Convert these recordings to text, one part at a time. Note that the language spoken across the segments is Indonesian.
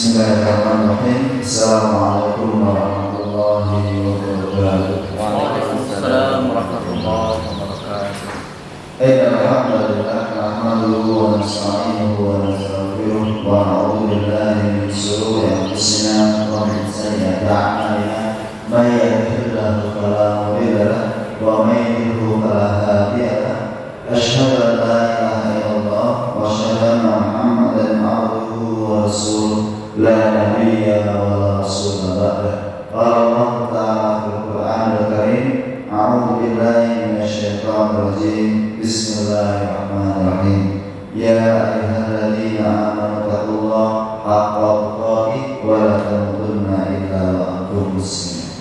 Bismillahirrahmanirrahim. Assalamualaikum warahmatullahi wabarakatuh. Waalaikumsalam warahmatullahi wabarakatuh. Alhamdulillah, nahmaduhu wa nasta'inuhu wa nastaghfiruh wa na'udzu billahi min shururi anfusina wa min sayyiati a'malina. May yahdihillahu fala mudilla lahu wa may yudlil fala hadiya lahu. Asyhadu an la ilaha illallah wa asyhadu anna Muhammadan abduhu wa rasuluh. La nabiyya wa la rasula ba'dah. Qala Allah ta'ala fil Qur'anil Karim, a'udzu billahi minasyaitonir rajim. Bismillahirrahmanirrahim. Ya ayyuhalladzina amanu taqullaha haqqa tuqatih wa la tamutunna illa wa antum muslimun.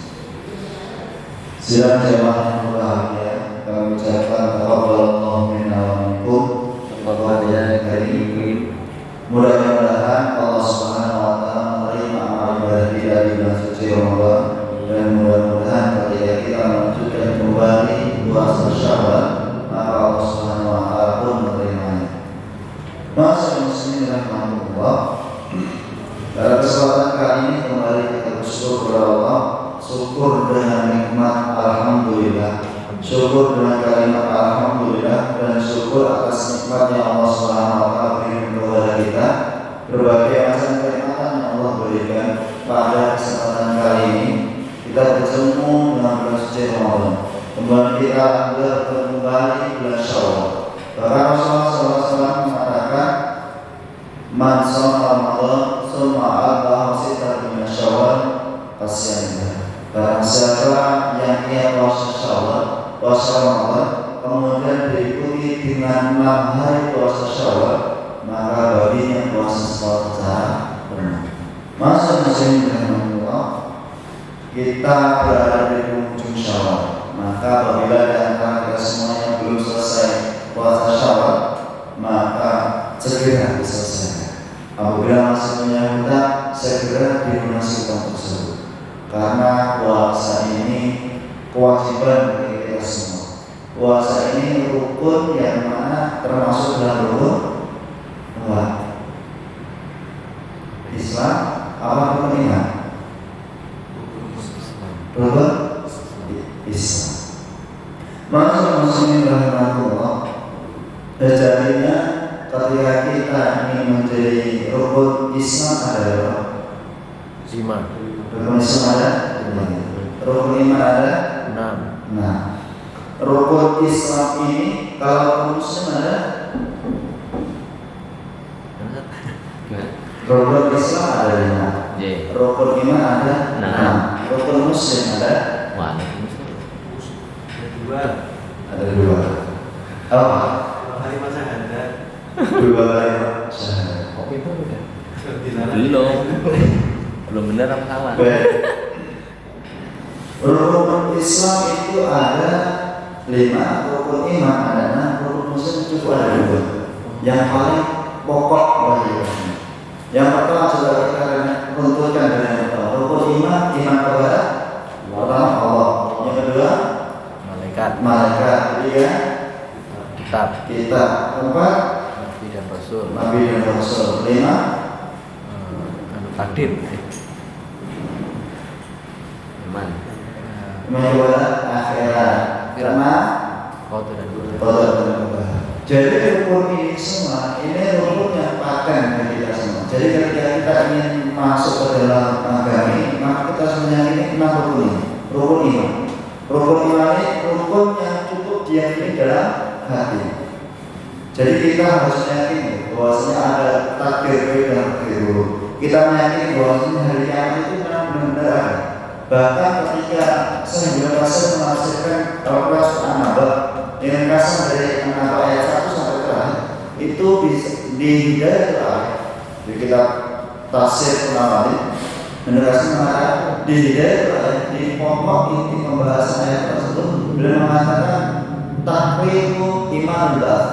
Sidang jemaah yang berbahagia, kami ucapkan taqabbalallahu minna wa minkum. Taqabbal karim. Mudah-mudahan Allah Subhanahu wa taala menerima amal ibadah kita di bulan suci Ramadan, dan mudah-mudahan ketika kita melanjutkan kembali puasa Syawal, maka Allah Subhanahu wa taala pun menerimanya. Masa muslimin rahmatullah. Pada kesempatan kali ini kembali kita bersyukur kepada Allah, syukur dengan nikmat alhamdulillah, syukur dengan kalimat alhamdulillah, dan syukur atas nikmat yang Allah Subhanahu wa taala berikan kepada kita. Berbagai macam kenikmatan yang Allah berikan. Pada kesempatan kali ini kita bertemu dengan bulan suci Ramadan. Kemudian kita kembali bulan Syawal. Bahkan Rasulullah SAW mengatakan, man shoma Ramadan tsumma atba'ahu sittatan min Syawal fasiyamah. Barang siapa yang ia puasa Syawal, puasa Ramadan, kemudian diikuti dengan 6 hari puasa Syawal, maka baginya puasa Syawal secara penuh. Masa muslim dengan Allah, kita berada di penghujung Syawal. Maka apabila di antara kita semuanya belum selesai puasa Syawal, maka segera diselesaikan. Apabila masih punya hutang, segera dilunasi tersebut. Karena puasa ini kewajiban bagi kita semua. Puasa ini rukun yang mana termasuk dalam rukun Islam. Apa rukun iman? Rukun Islam. Maka muslimin rahimahullah, terjadinya ketika kita ingin menjadi rukun Islam adalah Iman. rukun Islam ada 5. Rukun iman ada 6. Nah, rukun Islam ini kalau muslim ada, rukun Islam ada 5. Rukun iman ada 6. Rukun muslim ada 2. Ada 2. Apa? Kalimat syahadat. 2 kalimat syahadat. Kok itu udah? Belum benar apa salah? Rukun Islam itu ada 5, rukun iman ada 6, rukun muslim cukup ada 2. Yang paling pokok bagi kita. Yang pertama sudah kita runtuhkan dengan rukun iman kepada pertama Allah. Yang kedua malaikat. Ketiga kitab. Keempat Nabi dan Rasul. 5 takdir. Iman. Kepada akhirat. Karena jadi rukun ini semua, ini rukun yang paten bagi kita semua. Jadi ketika kita ingin masuk ke dalam agama ini, maka kita harus meyakini 6 rukun ini. Rukun iman. Rukun iman ini rukun yang cukup diyakini dalam hati. Jadi kita harus meyakini bahwasanya ada takdir dan takdir buruk. Kita meyakini bahwasanya hari kiamat itu benar-benar ada. Bahkan ketika Sehingga Rasul menafsirkan Al-Quran An-Naba dengan kasar dari An-Naba ayat 1 sampai terakhir, itu di hidayah terakhir di kitab tafsir An-Nawawi, Rasul mengatakan di hidayah terakhir di pokok inti pembahasan ayat tersebut beliau mengatakan takwimu imanullah,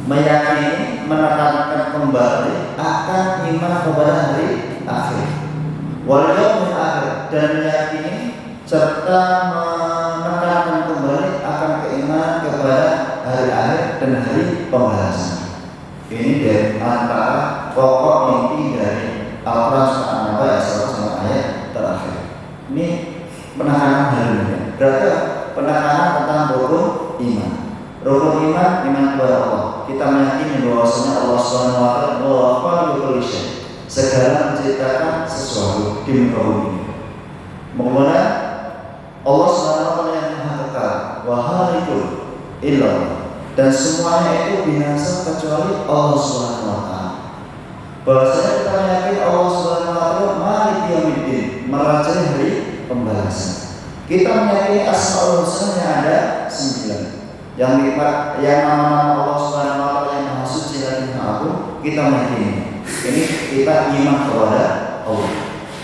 meyakini menekankan kembali akan iman kepada hari akhir, wal yaumil akhir, dan meyakini serta menekankan kembali akan keimanan kepada hari akhir dan hari pembalasan. Ini dari antara pokok inti dari Al-Quran kepada Allah. Kita meyakini bahwasanya Allah Subhanahu wa taala segala menciptakan sesuatu di muka bumi. Kemudian Allah Subhanahu wa taala yang Maha Kekal, wa halikul illallah, dan semuanya itu binasa kecuali Allah Subhanahu wa taala. Bahwasanya kita meyakini Allah Subhanahu wa taala Maliki Yaumiddin, merajai hari pembalasan. Kita meyakini Asmaul Husna yang ada 9. Yang nama-nama Allah Subhanahu wa taala yang Maha Suci dan Maha Agung, kita meyakini. Ini kita iman kepada Allah.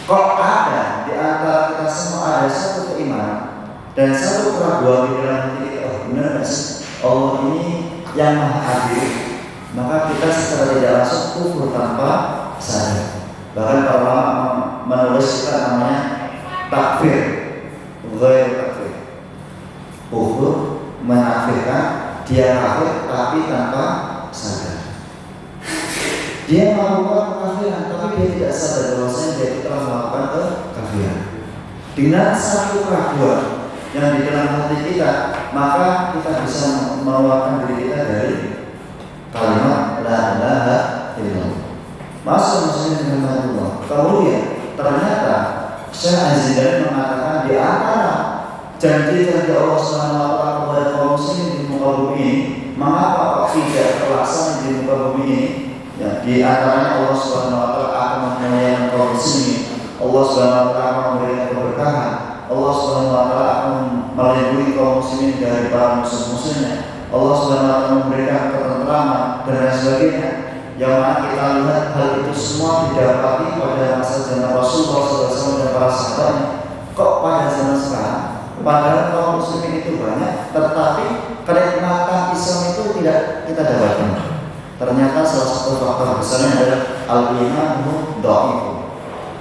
Kok ada di antara kita semua ada satu keimanan dan satu keraguan di dalam hati kita, oh benar nggak sih Allah ini yang Maha Adil, maka kita secara tidak langsung kufur tanpa sadar. Bahkan para ulama menulis kita namanya takfir, ghair takfir, kufur menafirkan dia kafir tapi tanpa sadar. Dia melakukan kekafiran tapi dia tidak sadar bahwasanya dia telah melakukan kekafiran. Dengan satu keraguan yang di dalam hati kita, maka kita bisa mengeluarkan diri kita dari kalimat la ilaha illallah. Masuk muslim dengan Allah. Kemudian ternyata Syekh Az-Zindani mengatakan di antara janji-janji Allah Subhanahu wa taala kepada kaum muslimin di muka bumi ini, mengapa kok tidak terlaksana di muka bumi ini? Ya, di antaranya Allah Subhanahu wa taala akan memuliakan kaum muslimin. Allah Subhanahu wa taala memberikan keberkahan. Allah Subhanahu wa taala akan melindungi kaum muslimin dari para musuh-musuhnya. Allah Subhanahu wa taala memberikan ketentraman dan lain sebagainya. Yang mana kita lihat hal itu semua didapati pada masa zaman Rasulullah SAW dan para sahabatnya. Kok pada zaman sekarang, padahal kaum muslimin itu banyak, tetapi kenikmatan Islam itu tidak kita dapatkan. Ternyata salah satu faktor besarnya adalah al-imanu dhaif.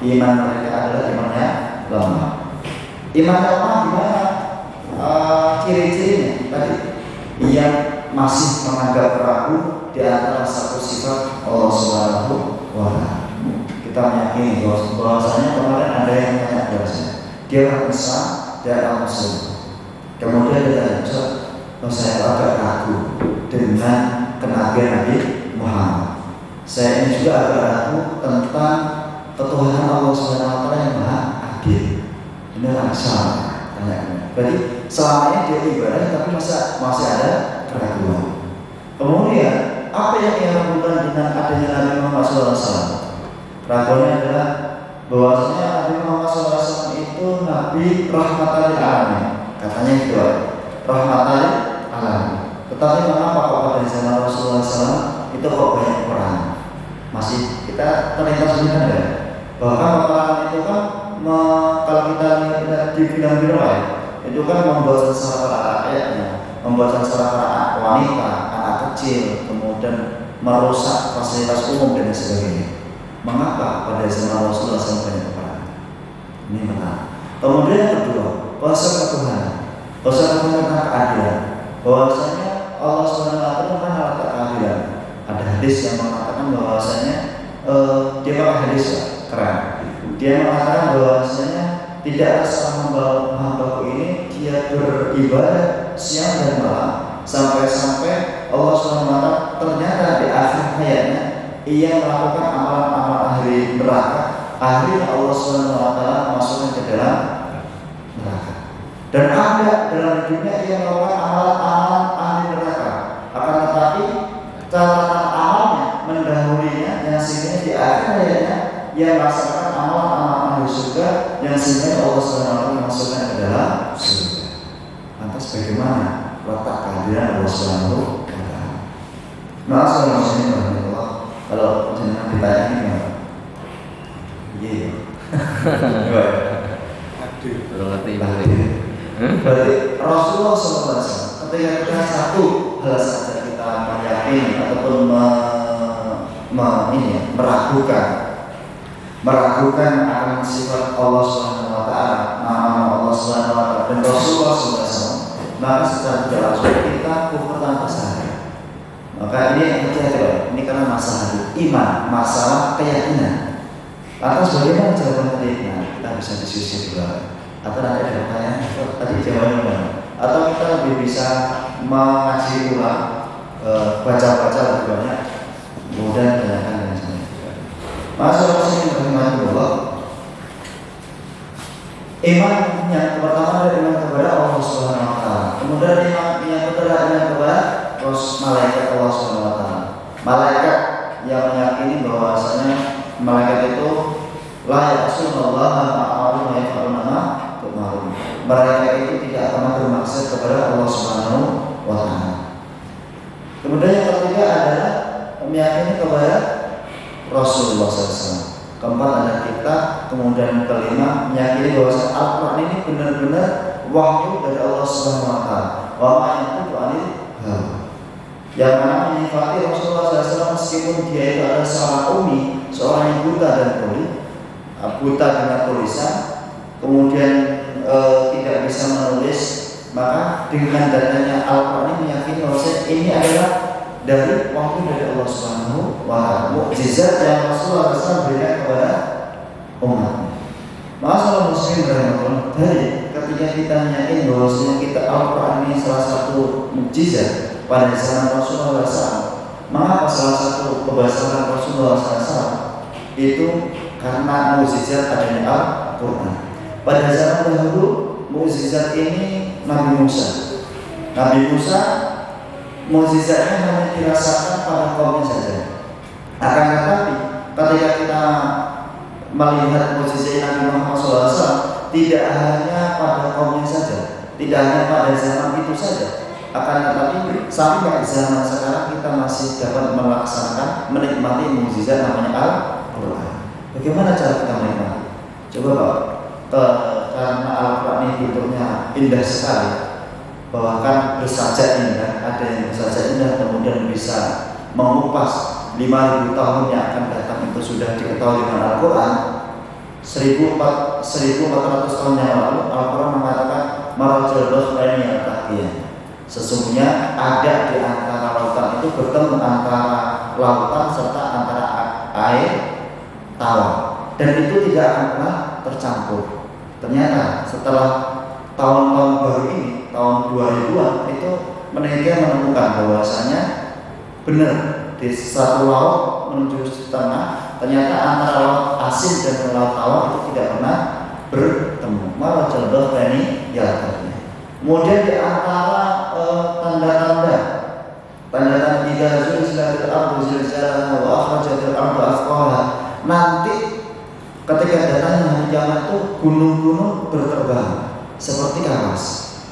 Iman mereka adalah imannya lemah. Iman lemah gimana? Ciri-cirinya tadi yang masih menganggap ragu di antara satu sifat Allah Subhanahu wa taala. Kita meyakini bahwasanya kemarin ada yang tanya kepada saya, dia orang Islam dan orang Muslim. Kemudian dia tanya, saya agak ragu dengan kenabian Nabi Muhammad. Saya ini juga agak ragu tentang ketuhanan Allah Subhanahu wa taala yang Maha Adil. Ini orang Islam tanya. Berarti selama ini dia ibadah tapi masih ada keraguan. Kemudian apa yang dia lakukan dengan adanya Nabi Muhammad SAW? Keraguannya adalah bahwasanya Nabi Muhammad SAW itu Nabi rahmatan lil alamin. Katanya itu rahmatan lil alamin. Tetapi mengapa kok pada zaman Rasulullah SAW itu kok banyak perang? Masih kita terlintas dengan ya. Bahkan perang itu kan kalau kita lihat di film-film itu kan membuat sengsara para rakyatnya, membuat sengsara para wanita, anak kecil, kemudian merusak fasilitas umum dan sebagainya. Mengapa pada zaman Rasulullah SAW banyak perang? Ini benar. Kemudian yang kedua, kuasa ketuhanan, kuasa ketuhanan tentang keadilan. Bahwasanya Allah Subhanahu wa taala mengenal keadilan. Ada hadis yang mengatakan bahwasanya dia pakai hadis ya, keren. Dia mengatakan bahwasanya tidak seorang hamba ini dia beribadah siang dan malam sampai-sampai Allah SWT ternyata di akhir hayatnya ia melakukan amalan-amalan ahli neraka. Akhirnya Allah SWT masukkan ke dalam neraka. Dan ada dalam hidupnya ia melakukan amalan-amalan ahli neraka. Akan tetapi catatan amalnya mendahulunya yang sehingga di akhir hayatnya ia melaksanakan amalan-amalan ahli surga yang sehingga Allah SWT masukkan ke dalam surga. Lantas bagaimana letak kehadiran Allah SWT? Nah, seorang muslim rahimahullah, kalau jenengan ditanya ini gimana? Iya. Belum ngerti. Berarti Rasulullah SAW ketika kita satu hal saja kita meyakini ataupun meragukan akan sifat Allah Subhanahu wa taala, nama Allah Subhanahu wa taala dan Rasulullah SAW, maka secara tidak langsung kita kufur tanpa sadar. Maka ini yang terjadi, ini karena masalah iman, masalah keyakinan. Lantas bagaimana jawaban tadi? Nah, kita bisa diskusi juga. Atau nanti ada pertanyaan, tadi jawabannya mana? Atau kita lebih bisa mengaji ulang baca-baca lebih banyak, kemudian tanyakan dan sebagainya. Masalah ini rahimahullah. Iman yang pertama adalah iman kepada Allah Subhanahu wa taala. Kemudian iman yang kedua iman kepada malaikat Allah Subhanahu wa taala. Malaikat yang meyakini bahwasanya malaikat itu la ya'sunallaha ma amara wa yaf'aluna ma tu'marun. Mereka itu tidak pernah bermaksud kepada Allah Subhanahu wa taala. Kemudian yang ketiga adalah meyakini kepada Rasulullah SAW. Keempat ada kita. Kemudian kelima meyakini bahwa Al-Quran ini benar-benar wahyu dari Allah Subhanahu wa taala. Wa ma yantiqu 'anil hawa. Yang mana menyifati Rasulullah SAW meskipun dia itu adalah seorang ummi, seorang yang buta dan tuli, buta dengan tulisan, kemudian tidak bisa menulis, maka dengan datanya Al-Quran ini meyakini bahwa ini adalah dari wahyu dari Allah Subhanahu wa taala, mukjizat yang Rasulullah SAW berikan kepada umat. Masalah muslim rahimahullah, dari ketika kita yakin bahwasanya kita Al-Quran ini salah satu mukjizat pada zaman Rasulullah SAW. Mengapa salah satu kebesaran Rasulullah SAW itu karena mukjizat adanya Al-Quran. Pada zaman dahulu mukjizat ini Nabi Musa. Nabi Musa mukjizatnya hanya dirasakan pada kaumnya saja. Akan tetapi ketika kita melihat mukjizat Nabi Muhammad SAW, tidak hanya pada kaumnya saja, tidak hanya pada zaman itu saja. Akan tetapi sampai zaman sekarang kita masih dapat melaksanakan, menikmati mukjizat namanya Al-Quran. Bagaimana cara kita menikmati? Coba Pak, karena Al-Quran ini bentuknya indah sekali. Bahkan bersajak indah, ada yang bersajak indah kemudian bisa mengupas 5.000 tahun yang akan datang itu sudah diketahui dengan Al-Quran. 1.400 tahun yang lalu Al-Quran mengatakan marajul bahraini al-taqiyah. Sesungguhnya ada di antara lautan itu bertemu antara lautan serta antara air tawar, dan itu tidak akan pernah tercampur. Ternyata setelah tahun-tahun baru ini, tahun 2000-an, itu penelitian menemukan bahwasanya benar di satu laut menuju tengah, ternyata antara laut asin dan laut tawar itu tidak pernah bertemu. Malah contoh ini ya. Kemudian di antara tanda-tanda idza zulzilatil ardu zilzalaha wa akhrajatil ardu athqalaha, nanti ketika datangnya hari kiamat itu gunung-gunung berterbang seperti kapas.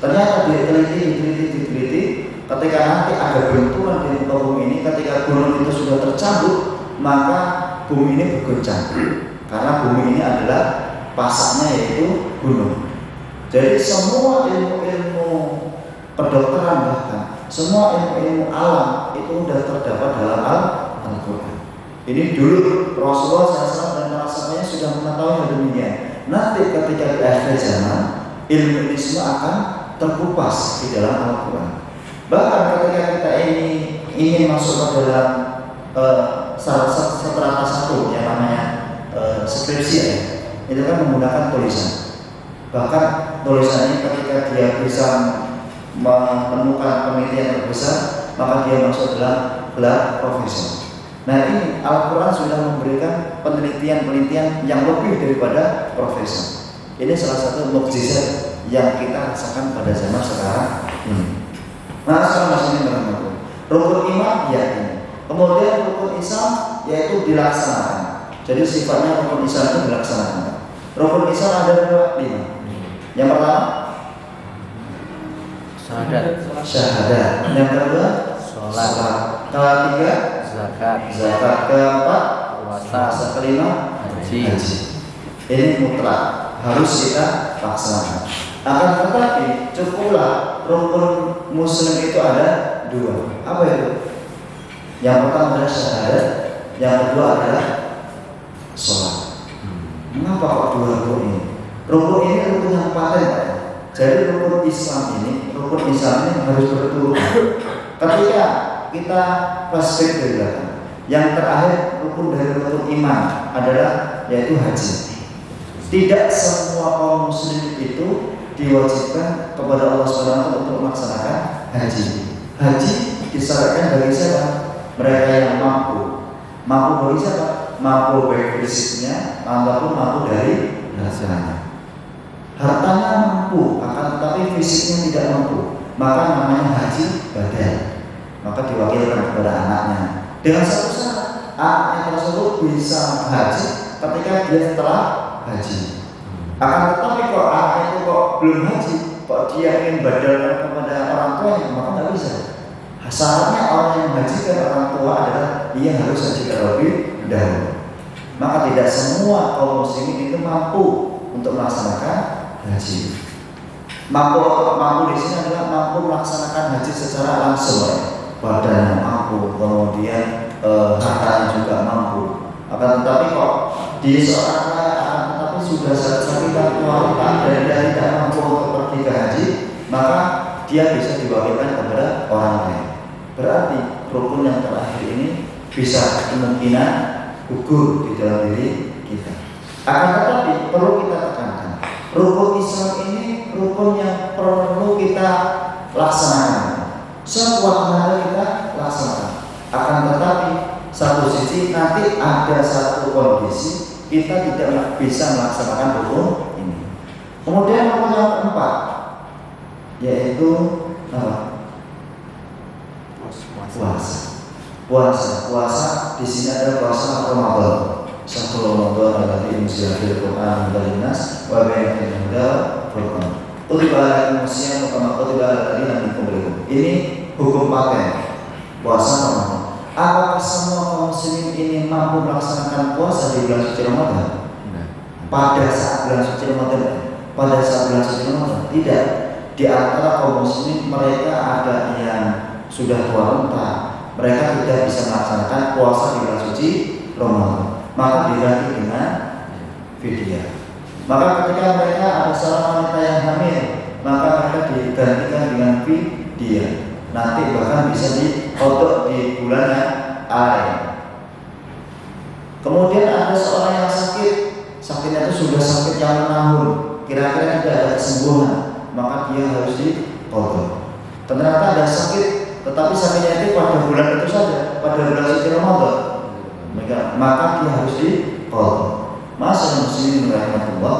Ternyata diteliti, ketika nanti ada benturan di muka bumi ini, ketika gunung itu sudah tercabut, maka bumi ini bergoncang. Karena bumi ini adalah pasaknya yaitu gunung. Jadi semua ilmu-ilmu kedokteran, bahkan semua ilmu-ilmu alam itu sudah terdapat dalam Al-Quran. Ini dulu Rasulullah SAW dan para sahabatnya sudah mengetahui hal demikian. Nanti ketika di akhir zaman, ilmu ini semua akan terkupas di dalam Al-Quran. Bahkan ketika kita ini ingin masuk ke dalam strata satu yang namanya skripsi, itu kan menggunakan tulisan. Bahkan tulisan ini ketika dia bisa menemukan penelitian terbesar, maka dia masuk dalam gelar profesor. Nah, ini Al-Quran sudah memberikan penelitian-penelitian yang lebih daripada profesor. Ini salah satu mukjizat yang kita rasakan pada zaman sekarang ini. Nah, sekarang ini rukun iman yakin. Kemudian rukun Islam yaitu dilaksanakan. Jadi sifatnya rukun Islam itu dilaksanakan. Rukun Islam ada 5. Yang pertama syahadat. Yang kedua sholat. Ketiga zakat. Keempat puasa. Kelima haji. Ini mutlak, harus kita laksanakan. Akan tetapi cukuplah rukun muslim itu ada 2. Apa itu? Yang pertama adalah syahadat, yang kedua adalah sholat. Mengapa kok 2 rukun ini? Rukun ini rukun yang paten, Pak. Jadi rukun Islam ini harus berturut-turut. Ketika kita flashback dari belakang, yang terakhir rukun dari rukun iman adalah yaitu haji. Tidak semua kaum muslim itu diwajibkan kepada Allah SWT untuk melaksanakan haji. Haji disyariatkan bagi siapa? Mereka yang mampu. Mampu bagi siapa? Mampu baik fisiknya ataupun mampu dari hartanya. Hartanya mampu, akan tetapi fisiknya tidak mampu, maka namanya haji badal. Maka diwakilkan kepada anaknya. Dengan satu syarat, anaknya tersebut bisa haji ketika dia setelah haji. Akan tetapi kok anak itu kok belum haji, kok dia ingin badalkan kepada orang tuanya, maka nggak bisa. Syaratnya orang yang menghajikan orang tua adalah dia harus haji terlebih dahulu. Maka tidak semua kaum muslimin itu mampu untuk melaksanakan haji. Mampu di sini adalah mampu melaksanakan haji secara langsung, badannya mampu, kemudian hartanya juga mampu. Akan tetapi kok di seorang kaya, tetapi sudah sakit wanita dan dia tidak mampu untuk pergi ke haji, maka dia bisa diwakilkan kepada orang lain. Berarti rukun yang terakhir ini bisa kemungkinan gugur di dalam diri kita. Akan tetapi perlu kita tekankan, rukun Islam ini rukun yang perlu kita laksanakan. Sekuat tenaga kita laksanakan. Akan tetapi satu sisi nanti ada satu kondisi kita tidak bisa melaksanakan rukun ini. Kemudian rukun yang keempat yaitu apa? Puasa di sini ada puasa Ramadan. Satu Ramadan alladzi unzila fihi al-Qur'an hudan linnas wa bayyinatin minal furqan. Kutiba alaikum as-siyam kama kutiba alal ladzina min qablikum. Ini hukum paten puasa Ramadan. Apakah semua kaum muslimin ini mampu melaksanakan puasa di bulan suci Ramadan? Pada saat bulan suci Ramadan? Pada saat bulan suci Ramadan? Tidak. Di antara kaum muslimin mereka ada yang sudah tua renta, mereka tidak bisa melaksanakan puasa di bulan suci Ramadan, maka diganti dengan fidyah. Maka ketika mereka ada seorang wanita yang hamil, maka mereka digantikan dengan fidyah. Nanti bahkan bisa dikodok di bulan yang lain. Kemudian ada seorang yang sakit, sakitnya itu sudah sakit yang menahun, kira-kira tidak ada kesembuhan, maka dia harus dikodok. Ternyata ada sakit, tetapi sakitnya itu pada bulan itu saja, pada bulan suci Ramadan, maka dia harus dikodok. Masalah muslimin rahimahullah.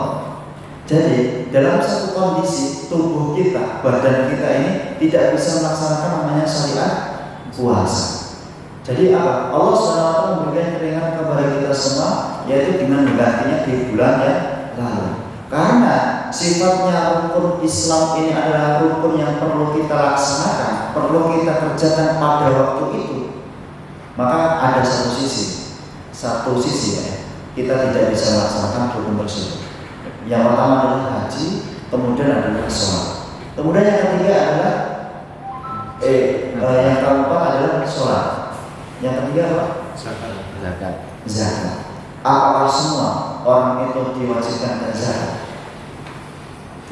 Jadi dalam satu kondisi tubuh kita, badan kita ini tidak bisa melaksanakan namanya syariat puasa. Jadi apa? Allah SWT memberikan keringanan kepada kita semua, yaitu dengan menggantinya di bulan yang lalu. Karena sifatnya rukun Islam ini adalah rukun yang perlu kita laksanakan, perlu kita kerjakan pada waktu itu. Maka ada satu sisi ya, kita tidak bisa melaksanakan rukun tersebut. Yang pertama adalah haji, kemudian adalah sholat. Kemudian yang ketiga adalah yang keempat adalah sholat. Yang ketiga apa? Zakat. Apakah semua orang itu diwajibkan zakat?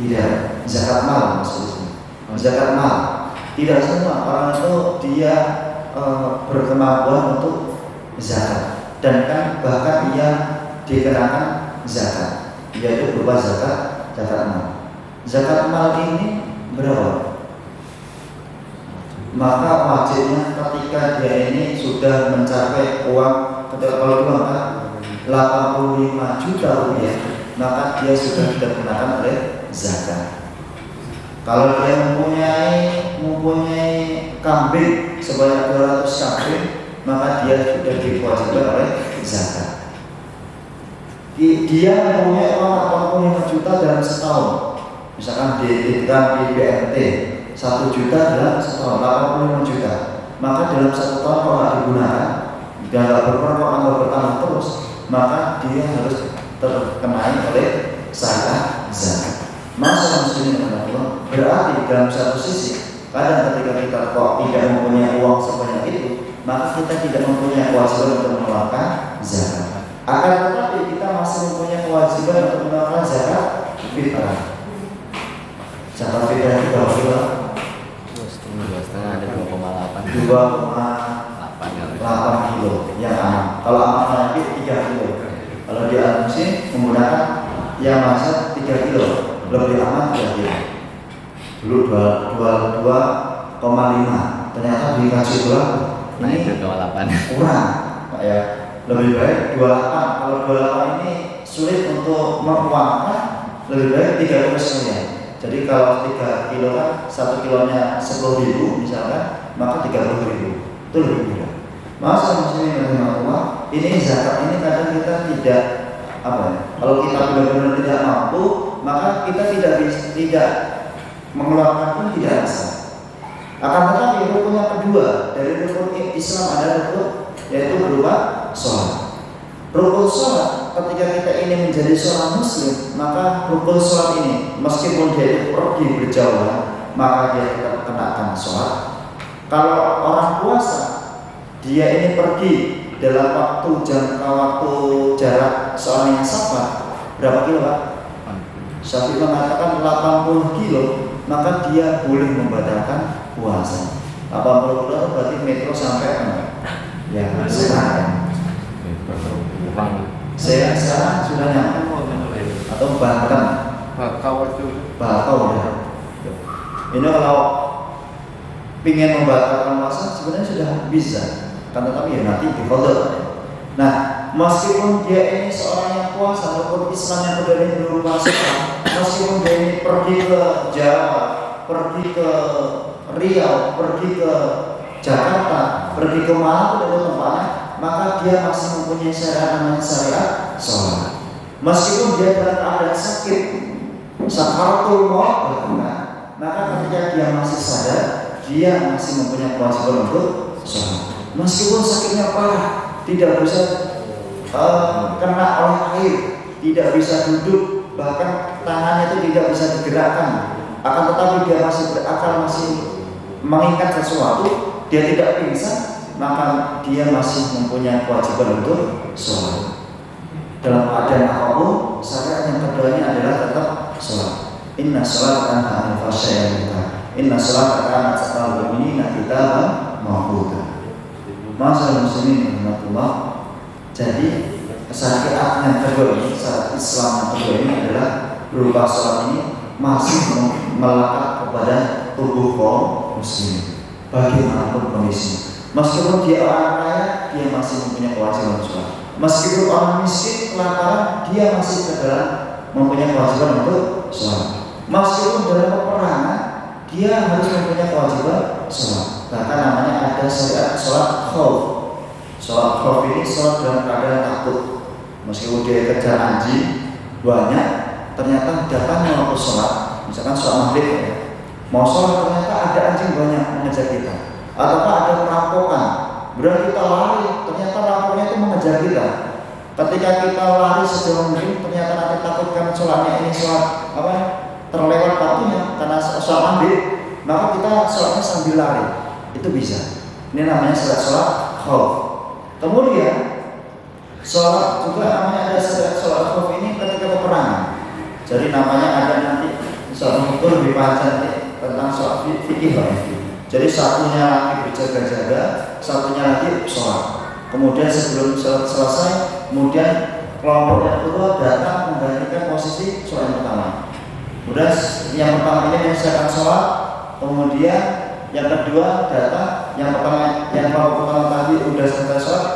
Tidak. Zakat mal maksudnya. Zakat mal. Tidak semua orang itu dia berkemampuan untuk zakat. Dan kan bahkan ia dikenakan zakat, yaitu berupa zakat mal. Zakat mal ini berapa? Maka wajibnya ketika dia ini sudah mencapai uang, ketika kalau uang kan 85 juta rupiah, maka dia sudah dikenakan oleh zakat. Kalau dia mempunyai kambing sebanyak 200 kambing, maka dia sudah diwajibkan oleh zakat. Dia mempunyai uang 85 juta dalam setahun, misalkan dititipkan di BNT 1 juta dalam setahun, 85 juta, maka dalam 1 tahun kalau nggak digunakan dan nggak berkurang, nggak bertambah terus, maka dia harus terkenai oleh zakat. Masalah muslimin Allah berarti dalam satu sisi, kadang ketika kita kok tidak mempunyai uang sebanyak itu, maka kita tidak mempunyai kewajiban untuk mengeluarkan zakat. Akan tetapi kita masih mempunyai kewajiban untuk mengeluarkan zakat fitrah. Zakat fitrah itu berapa kilo? 2,5 ada 2,8 kilo yang aman. Kalau aman lagi 3 kilo. Kalau di musim menggunakan yang masa 3 kilo, lebih aman 3 kilo. Dulu 2 ternyata dikaji ulang ini 28. kurang Pak ya, lebih baik 28. Kalau 28 ini sulit untuk menguangkan, lebih baik 30 sekalian. Jadi kalau 3 kilo kan 1 kilonya 10.000 misalkan, maka 30.000 itu lebih mudah. Masa muslimin rahimahullah, ini zakat ini kadang kita tidak kalau kita benar-benar tidak mampu, maka kita tidak mengeluarkan pun tidak bisa. Akan tetapi rukun yang kedua dari rukun Islam adalah rukun yaitu berupa sholat. Rukun sholat, ketika kita ingin menjadi seorang muslim, maka rukun sholat ini meskipun dia pergi berjauhan, maka dia tetap kenakan sholat. Kalau orang puasa, dia ini pergi dalam jangka waktu jarak seorang yang safar berapa kilo Pak? Syafi'i mengatakan 80 kilo, maka dia boleh membatalkan puasa. 80 kilo berarti metro sampai ya sekarang. Saya sekarang sudah nyampe atau bahkan bakau ya. Ini kalau ingin membatalkan puasa sebenarnya sudah bisa. Kan tetapi ya nanti dikodok. Nah, meskipun dia ini seorang yang puasa ataupun Islam yang sudah berupa sholat, meskipun dia ini pergi ke Jawa, pergi ke Riau, pergi ke Jakarta, pergi ke mana pun itu tempatnya, maka dia masih mempunyai syariat sholat. Meskipun dia dalam keadaan sakit, sakaratul maut, maka ketika dia masih sadar, dia masih mempunyai kewajiban untuk sholat. Meskipun sakitnya parah, tidak bisa kena oleh air, tidak bisa duduk, bahkan tangannya itu tidak bisa digerakkan, akan tetapi dia masih berakal, masih mengingat sesuatu, dia tidak pingsan, maka dia masih mempunyai kewajiban untuk sholat. Dalam keadaan apapun, syariat yang kedua ini adalah tetap sholat. Inna sholat tanha anil fahsya'i wal munkar. Inna sholat kanat satrul mu'minina kitaban mawquta. Masyaallah muslimin rahmatullah. Jadi syariat yang kedua ini, syariat Islam yang kedua ini adalah berupa sholat ini masih melekat kepada tubuh kaum muslimin bagaimanapun kondisi. Meskipun dia orang kaya, dia masih mempunyai kewajiban sholat. Meskipun orang miskin kelaparan, dia masih mempunyai kewajiban untuk sholat. Meskipun dalam peperangan, dia harus mempunyai kewajiban sholat. Bahkan namanya ada syariat sholat khauf. Sholat khauf ini sholat dalam keadaan takut. Meskipun dia kejar anjing banyak, ternyata datangnya waktu sholat, misalkan sholat maghrib ya, mau sholat ternyata ada anjing banyak mengejar kita, ataukah ada perampokan, berarti kita lari, ternyata rampoknya itu mengejar kita. Ketika kita lari sejauh mungkin, ternyata nanti takutkan sholatnya ini sholat terlewat waktunya karena sholat maghrib, maka kita sholatnya sambil lari. Itu bisa. Ini namanya sholat khauf. Kemudian sholat juga namanya ada sholat khauf ini ketika peperangan. Jadi namanya ada nanti sholat itu lebih panjang tentang sholat fikih. Jadi satunya lagi berjaga-jaga, satunya lagi sholat. Kemudian sebelum sholat selesai, kemudian kelompok yang kedua datang menggantikan posisi sholat yang pertama. Kemudian yang pertama ini menyelesaikan sholat, kemudian yang kedua datang, yang kelompok pertama tadi udah selesai sholat,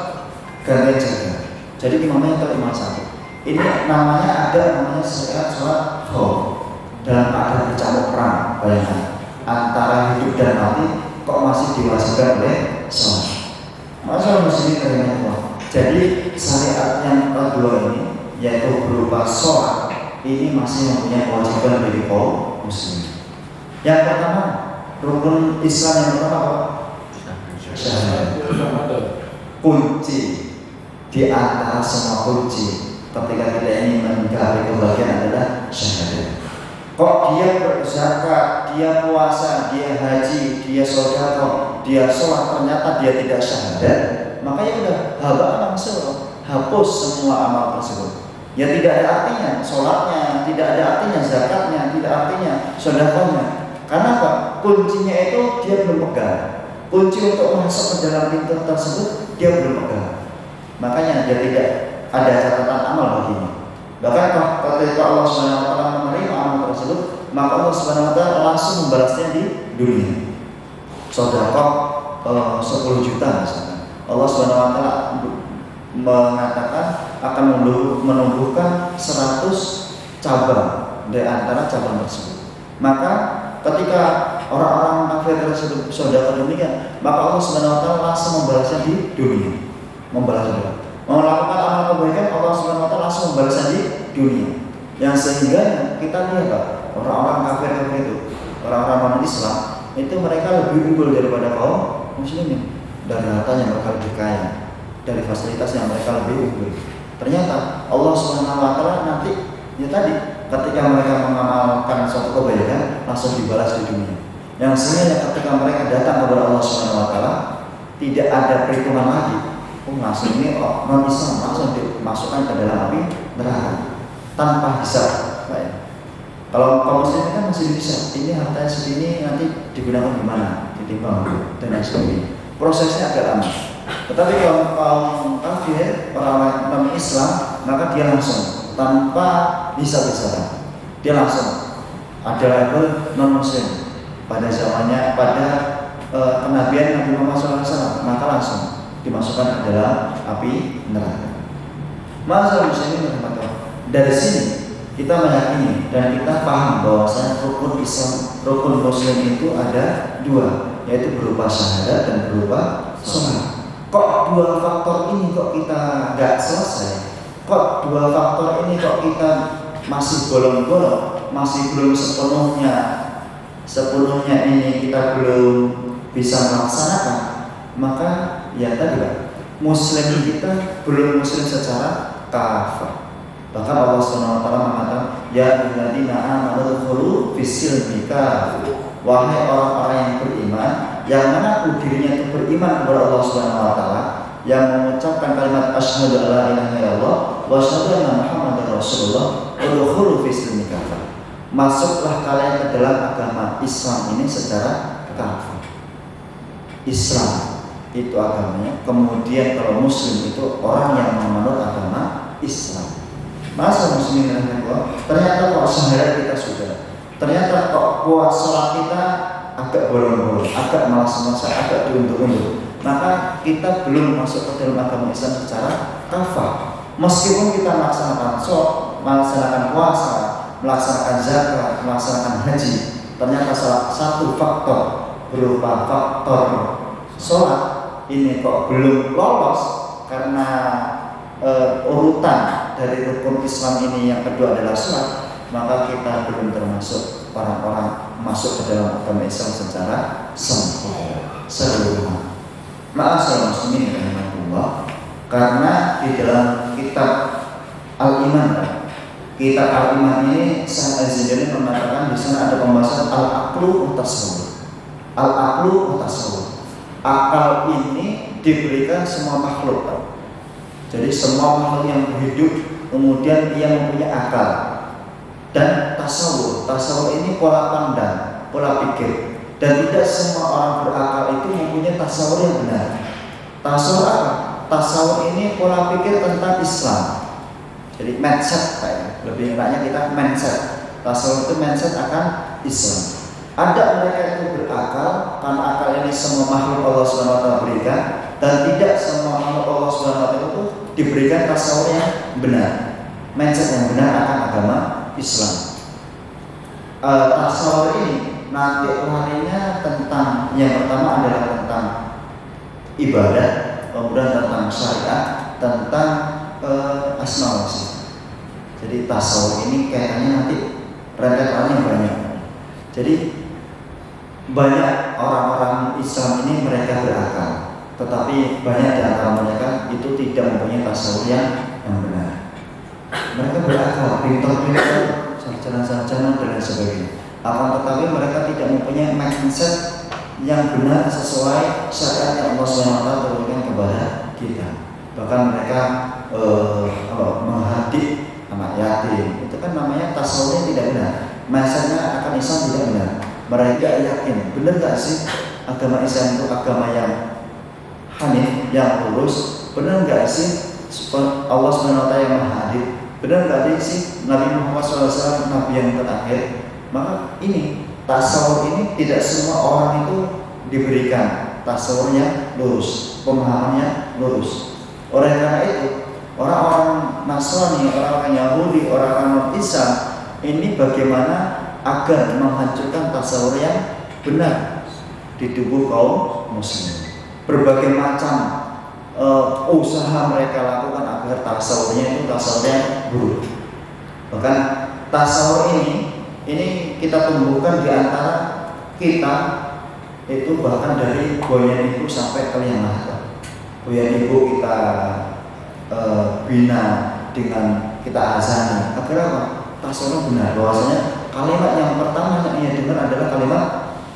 gantian jaga. Jadi imamnya itu imam satu. Ini namanya syariat sholat khauf. Dalam keadaan bercampur perang, bayangkan antara hidup dan mati, kok masih diwajibkan oleh sholat. Masalah muslimin rahimahullah. Jadi syariat yang kedua ini, yaitu berupa sholat, ini masih mempunyai kewajiban bagi kaum muslimin. Yang pertama, rukun Islam yang pertama apa? Syahadat. Kunci di antara semua kunci ketika kita ingin menggapai kebahagiaan adalah syahadat. Kok dia berzakat, dia puasa, dia haji, dia sedekah, dia sholat, ternyata dia tidak syahadat, maka ya udah haba'an mansura, hapus semua amal tersebut. Ya tidak ada artinya sholatnya, tidak ada artinya zakatnya, tidak artinya sedekahnya. Karena apa? Kuncinya itu dia belum pegang. Kunci untuk masuk ke dalam pintu tersebut dia belum pegang. Makanya dia tidak ada catatan amal baginya. Bahkan ketika Allah SWT menerima amal tersebut, maka Allah SWT langsung membalasnya di dunia. sedekah 10 juta misalnya. Allah Subhanahu wa taala mengatakan akan menumbuhkan 100 cabang dari antara cabang tersebut. Maka ketika orang-orang kafir tersebut sedekah demikian, maka Allah Subhanahu wa taala langsung membalasnya di dunia. Melakukan amal kebaikan, Allah Subhanahu wa taala langsung membalasnya di dunia. Yang sehingga kita lihat orang-orang kafir itu, orang-orang non-Islam itu mereka lebih unggul daripada kaum muslimin. Dari hartanya mereka lebih kaya, dari fasilitas yang mereka lebih unggul. Ternyata Allah Subhanahu wa taala nanti ya tadi ketika mereka mengamalkan suatu kebaikan langsung dibalas di dunia. Yang sehingga ketika mereka datang kepada Allah Subhanahu wa taala tidak ada perhitungan lagi. Langsung ini non Islam langsung dimasukkan ke dalam api neraka tanpa hisab. Kalau kaum muslimin kan masih bisa. Ini hartanya segini nanti digunakan gimana? Ditimbang dan lain sebagainya. Prosesnya agak lama. Tetapi kalau kaum kafir, orang non Islam, maka dia langsung tanpa hisab-hisaban. Dia langsung ada level non muslim pada zamannya, pada kenabian Nabi Muhammad SAW, maka langsung dimasukkan ke dalam api neraka. Masa muslimin berkata, dari sini kita meyakini dan kita paham bahwasanya rukun Islam, rukun Muslim itu ada 2, yaitu berupa syahadat dan berupa sholat. Kok 2 faktor ini kok kita nggak selesai? Kok 2 faktor ini kok kita masih bolong-bolong, masih belum sepenuhnya ini kita belum bisa melaksanakan? Maka ya tadi Pak, Muslim kita belum Muslim secara kafah. Bahkan Allah Subhanahu wa taala mengatakan, ya ayyuhalladzina amanu udkhulu fis-silmi kafah. Wahai orang-orang yang beriman, yang mengaku dirinya itu beriman kepada Allah Subhanahu wa taala, yang mengucapkan kalimat asyhadu alla ilaha illallah wa asyhadu anna muhammadar rasulullah, udkhulu fis-silmi kafah. Masuklah kalian ke dalam agama Islam ini secara kafah. Islam itu agamanya, kemudian kalau Muslim itu orang yang menganut agama Islam. Masa muslimin rahimahullah, ternyata kok syahadat kita sudah, ternyata kok sholat kita agak bolong-bolong, agak malas-malasan, agak diundur-undur, maka kita belum masuk ke dalam agama Islam secara kafah. Meskipun kita melaksanakan sholat, melaksanakan puasa, melaksanakan zakat, melaksanakan haji, ternyata salah satu faktor berupa faktor sholat ini kok belum lolos karena urutan dari rukun Islam ini yang kedua adalah sholat, maka kita belum termasuk orang-orang masuk ke dalam agama Islam secara sempurna, seluruh. Ma'asyiral muslimin rahimahullah, karena di dalam kitab Al-Iman, kitab Al-Iman ini Syekh Az-Zinjani mengatakan di sana ada pembahasan al-aqlu utasawwur. Al-aqlu utasawwur. Akal ini diberikan semua makhluk. Jadi semua makhluk yang hidup kemudian ia mempunyai akal. Dan tasawur ini pola pandang, pola pikir. Dan tidak semua orang berakal itu mempunyai tasawur yang benar. Tasawur apa? Tasawur ini pola pikir tentang Islam. Jadi mindset, lebih enaknya kita mindset. Tasawur itu mindset akan Islam. Ada mereka itu berakal karena akal ini semua makhluk Allah Subhanahu wa taala berikan, dan tidak semua makhluk Allah Subhanahu wa taala itu diberikan tasawur yang benar, mindset yang benar akan agama Islam. Tasawur ini nanti larinya tentang yang pertama adalah tentang ibadah, kemudian tentang syariat, tentang asma wa sifat. Jadi tasawur ini kayaknya nanti rentetannya banyak. Jadi banyak orang-orang Islam ini mereka berakal, tetapi banyak di antara mereka itu tidak mempunyai tasawur yang benar. Mereka berakal, pintar-pintar, sarjana-sarjana dan lain sebagainya. Akan tetapi mereka tidak mempunyai mindset yang benar sesuai syariat yang Allah SWT berikan kepada kita. Bahkan mereka menghadik anak yatim, itu kan namanya tasawurnya tidak benar. Mindsetnya akan Islam tidak benar. Mereka yakin, benar gak sih agama Islam itu agama yang hanif, yang lurus? Benar gak sih Allah SWT yang maha adil? Benar gak sih Nabi Muhammad SAW Nabi yang terakhir? Maka ini tasawur ini tidak semua orang itu diberikan, tasawurnya lurus, pemahamannya lurus. Oleh karena itu, orang-orang Nasrani, orang-orang Yahudi, orang-orang Islam ini bagaimana agar menghancurkan tasawur yang benar di tubuh kaum muslim. Berbagai macam usaha mereka lakukan agar tasawurnya itu tasawurnya buruk. Bahkan tasawur ini kita tumbuhkan di antara kita itu bahkan dari goyang ibu sampai ke yang lahir. Goyang ibu kita bina dengan kita azani agar apa? Tasawurnya benar. Bahwasanya kalimat yang pertama yang ia dengar adalah kalimat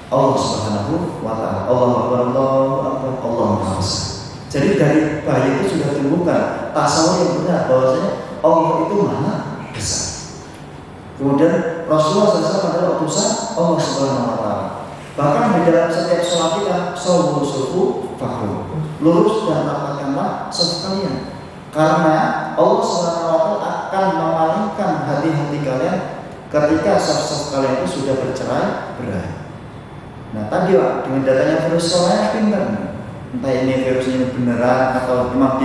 Allah Subhanahu wa Ta'ala. Allahu Akbar, Allahu Akbar, Allahu Akbar. Jadi dari bayi itu sudah tumbuhkan tasawur yang benar bahwasanya Allah itu Maha Besar. Kemudian Rasulullah SAW adalah utusan Allah Subhanahu wa Ta'ala. Bahkan di dalam setiap sholat kita, sawu sufu fakum, lurus dan rapatkanlah saf kalian. Karena Allah Subhanahu wa Ta'ala akan memalingkan hati-hati kalian ketika saf-saf kalian itu sudah bercerai-berai. Nah tadi Pak, dengan datanya virus corona pinter. Entah ini virusnya beneran atau memang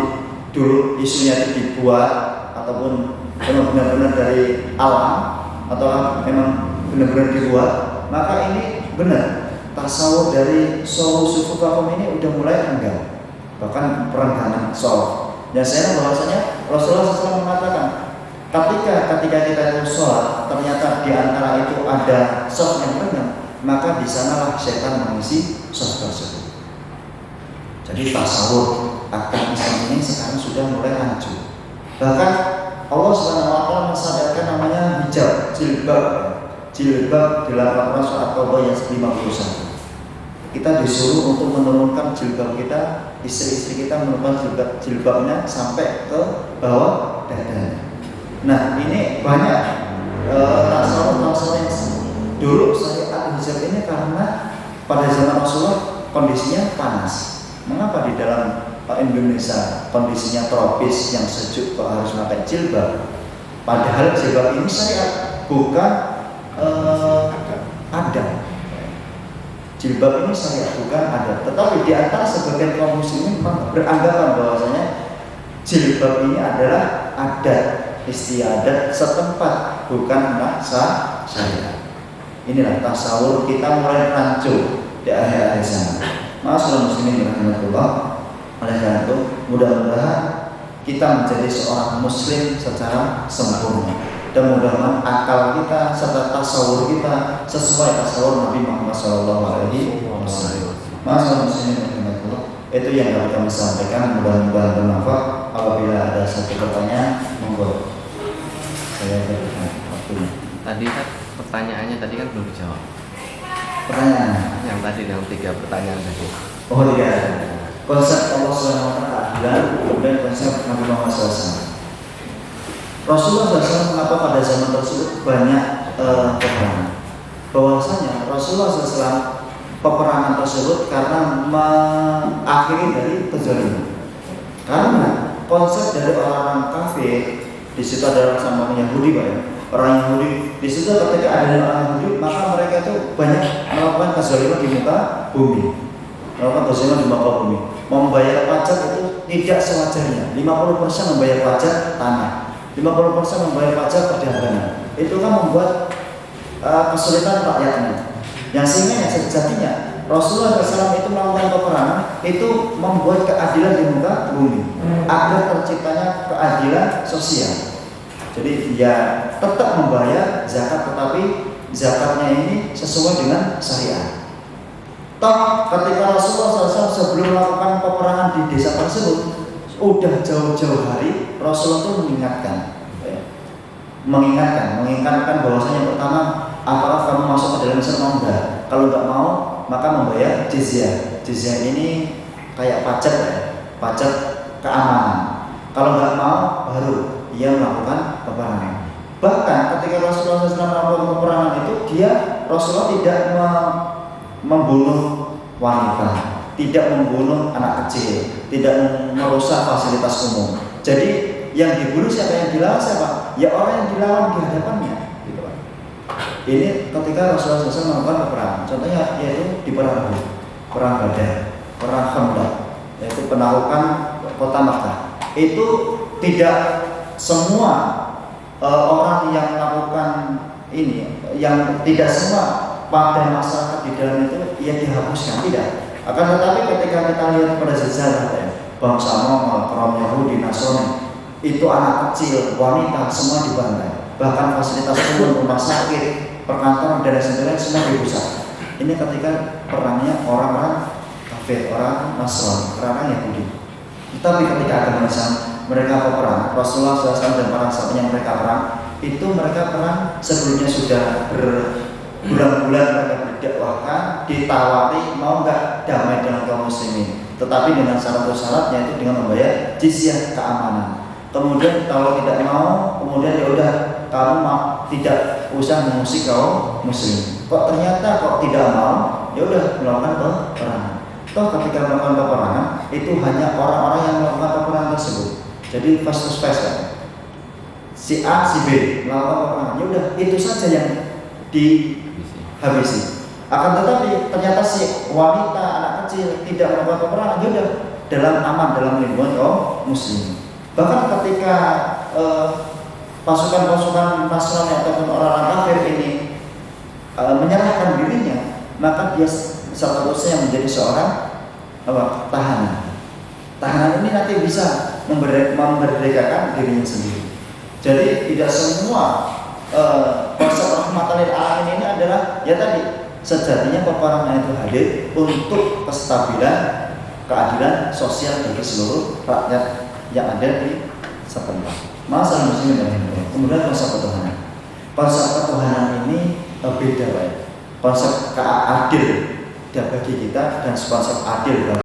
dulu isunya itu dibuat ataupun memang benar-benar dari alam atau memang benar-benar dibuat, maka ini benar tasawur dari sufu kaum ini udah mulai renggang, bahkan perenggangan soal. Dan saya bahwasanya Rasulullah SAW mengatakan ketika kita itu sholat ternyata di antara itu ada soft yang renggang, maka di sanalah setan mengisi soft tersebut. Jadi tasawur akan Islam ini sekarang sudah mulai hancur. Bahkan Allah SWT mensadarkan namanya hijab, jilbab dalam Al-Quran surat Taubah ayat 51. Kita disuruh untuk menurunkan jilbab kita, istri-istri kita menurunkan jilbabnya sampai ke bawah dadanya. Nah ini banyak tasawur yang dulu syariat hijab ini karena pada zaman Rasulullah kondisinya panas. Mengapa di dalam Indonesia kondisinya tropis yang sejuk kok harus pakai jilbab? Padahal jilbab ini syariat, bukan adat. Jilbab ini syariat, bukan adat. Tetapi di antara sebagian kaum muslimin memang beranggapan bahwasanya jilbab ini adalah adat istiadat setempat, bukan syariat. Inilah tasawur kita mulai rancu di akhir-akhir zaman. Masalah muslimin rahmatullah. Oleh karena itu mudah-mudahan kita menjadi seorang muslim secara sempurna dan mudah-mudahan akal kita serta tasawur kita sesuai tasawur Nabi Muhammad SAW. Masalah muslimin rahmatullah, itu yang dapat kami sampaikan. Mudah-mudahan bermanfaat. Apabila ada satu pertanyaan, monggo saya berikan waktunya. Tadi kan pertanyaannya tadi kan belum dijawab. Pertanyaan Yang tadi yang 3 pertanyaan tadi. oh iya, konsep Allah SWT keadilan, kemudian konsep Nabi Muhammad SAW. Rasulullah SAW mengapa pada zaman tersebut banyak peperangan? Bahwasanya Rasulullah SAW peperangan tersebut karena mengakhiri dari kezaliman. Karena konsep dari orang-orang kafir di situ adalah sama Yahudi, Pak ya. Orang Yahudi di situ ketika ada orang Yahudi, maka mereka itu banyak melakukan kezaliman di muka bumi. Melakukan kezaliman di muka bumi. Membayar pajak itu tidak sewajarnya. 50% membayar pajak tanah, 50% membayar pajak perdagangan. Itu kan membuat kesulitan rakyatnya. Yang sehingga yang sejatinya Rasulullah SAW itu melakukan peperangan itu membuat keadilan di muka bumi agar terciptanya keadilan sosial. Jadi dia tetap membayar zakat, tetapi zakatnya ini sesuai dengan syariat. Toh ketika Rasulullah SAW sebelum melakukan peperangan di desa tersebut, udah jauh-jauh hari Rasulullah itu mengingatkan bahwasanya pertama, apakah kamu masuk ke dalam Islam? Enggak. Kalau nggak mau, maka membayar jizyah. Jizyah ini kayak pajak ya, pajak keamanan. Kalau nggak mau, baru ia melakukan peperangan. Bahkan ketika Rasulullah SAW melakukan peperangan itu, Rasulullah tidak membunuh wanita, tidak membunuh anak kecil, tidak merusak fasilitas umum. Jadi yang dibunuh siapa, yang dilawan siapa? Ya orang yang dilawan di hadapannya. Gitu, Pak. Ini ketika Rasulullah SAW melakukan peperangan, contohnya yaitu di perang Uhud. perang Badar, perang Khandaq, yaitu penaklukan kota Makkah. Itu tidak semua orang yang melakukan ini, yang tidak semua pada masyarakat di dalam itu ia dihapuskan, tidak. Akan tetapi ketika kita lihat pada sejarah bangsa Mongol, kaum Yahudi, Nasrani, itu anak kecil, wanita semua dibantai, bahkan fasilitas umum, rumah sakit, perkantoran dan sebagainya semua dirusak. Ini ketika perangnya orang-orang kafir, orang Nasrani, orang Yahudi. Tetapi ketika agama Islam mereka peperang, Rasulullah SAW dan para sahabatnya mereka perang, itu mereka perang sebelumnya sudah berbulan-bulan mereka berdakwahkan, ditawari mau nggak damai dengan kaum muslimin, tetapi dengan syarat-syarat yaitu dengan membayar jizyah keamanan. Kemudian kalau tidak mau, kemudian ya udah kamu tidak usah mengusik kaum muslim. Kok ternyata kok tidak mau, ya udah melakukan peperangan. Toh ketika melakukan peperangan itu hanya orang-orang yang melakukan peperangan tersebut. Jadi face to face kan. Si A, si B melakukan peperangan, ya udah itu saja yang dihabisi. Akan tetapi ternyata si wanita, anak kecil tidak melakukan peperangan, ya udah dalam aman, dalam lindungan kaum muslim. Bahkan ketika pasukan-pasukan Nasrani ataupun orang-orang kafir ini menyerahkan dirinya, maka dia seharusnya yang menjadi seorang tahanan. Tahanan ini nanti bisa memerdekakan dirinya sendiri. Jadi tidak semua konsep rahmatan lil alamin ini adalah ya tadi sejatinya peperangan itu hadir untuk kestabilan, keadilan sosial bagi seluruh rakyat yang ada di setempat. Masalah muslimin dan muslimat. Kemudian konsep ketuhanan. Konsep ketuhanan ini beda, Pak. Konsep adil bagi kita dan konsep adil